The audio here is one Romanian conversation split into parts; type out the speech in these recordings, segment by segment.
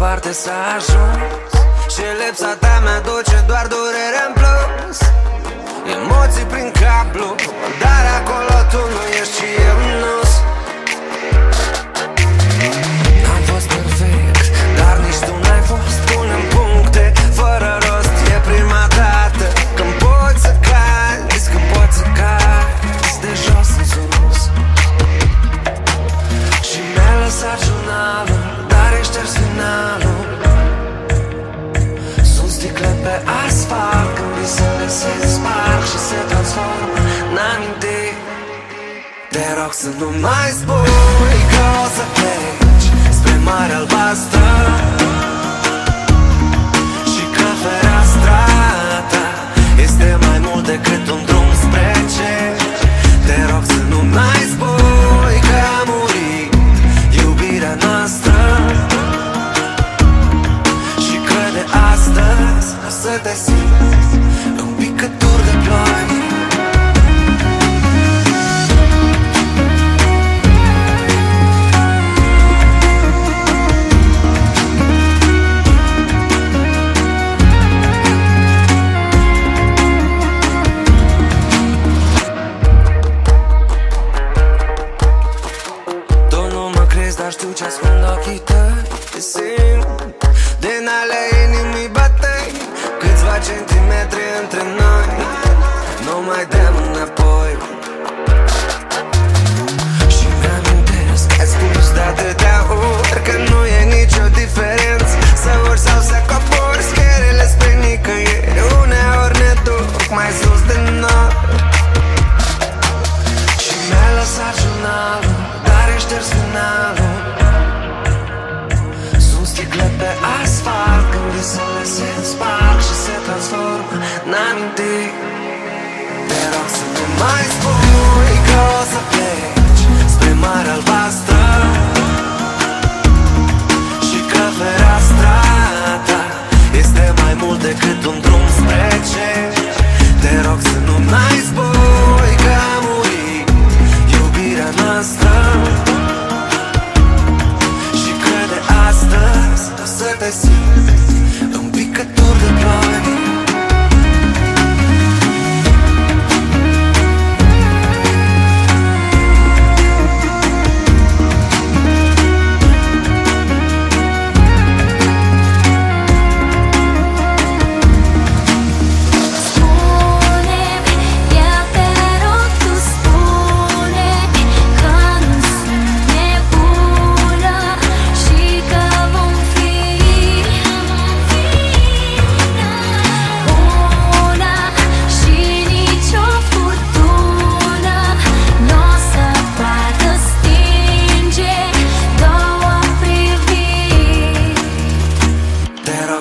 departe s-a ajuns și lipsa ta mi-aduce doar durere în plus. Emoții prin cablu, dar acolo tu nu ești și eu nu-s. N-am fost perfect, dar nici tu n-ai fost. Punem puncte fără rost, e prima dată când poți să cazi, când poți să cazi de jos în sus. Și mi-ai lăsat jurnalul, dar ești șters finalul. Sunt sticle pe asfalt când visele se sparg și se transformă în amintiri. Te rog să nu mai spui că o să pleci spre Marea Albastră și că fereastra ta este mai mult decât un drum spre cer. Te rog să nu mai spui că a murit iubirea noastră și că de astăzi o să te simți un picături de ploi. Dar știu ce ascund ochii tăi, te simt din ale inimii batei. Câțiva centimetri între noi, nu mai dăm înapoi. Și mi-amintesc că ai spus de atâtea ori că nu e nicio diferență să urci sau să cobori scările spre nicăieri. Uneori ne duc mai sus de nori. Și mi-ai lăsat jurnalul, dar ești șters finalul. Pe asfalt când visele se sparg și se transformă în amintiri. Te rog să nu mai spui că o să pleci spre Marea Albastră și că fereastra ta este mai mult decât un drum spre cer. Te rog să nu mai spui că a murit iubirea noastră și că de astăzi o să te simți un picături de ploi.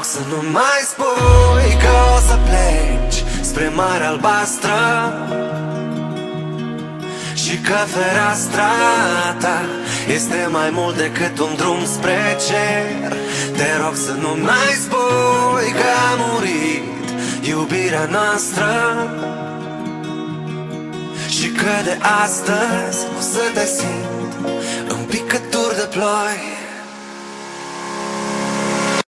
Să nu mai spui că o să pleci spre Marea Albastră și că fereastra ta este mai mult decât un drum spre cer. Te rog să nu mai spui că a murit iubirea noastră și că de astăzi o să te simt în picături de ploi.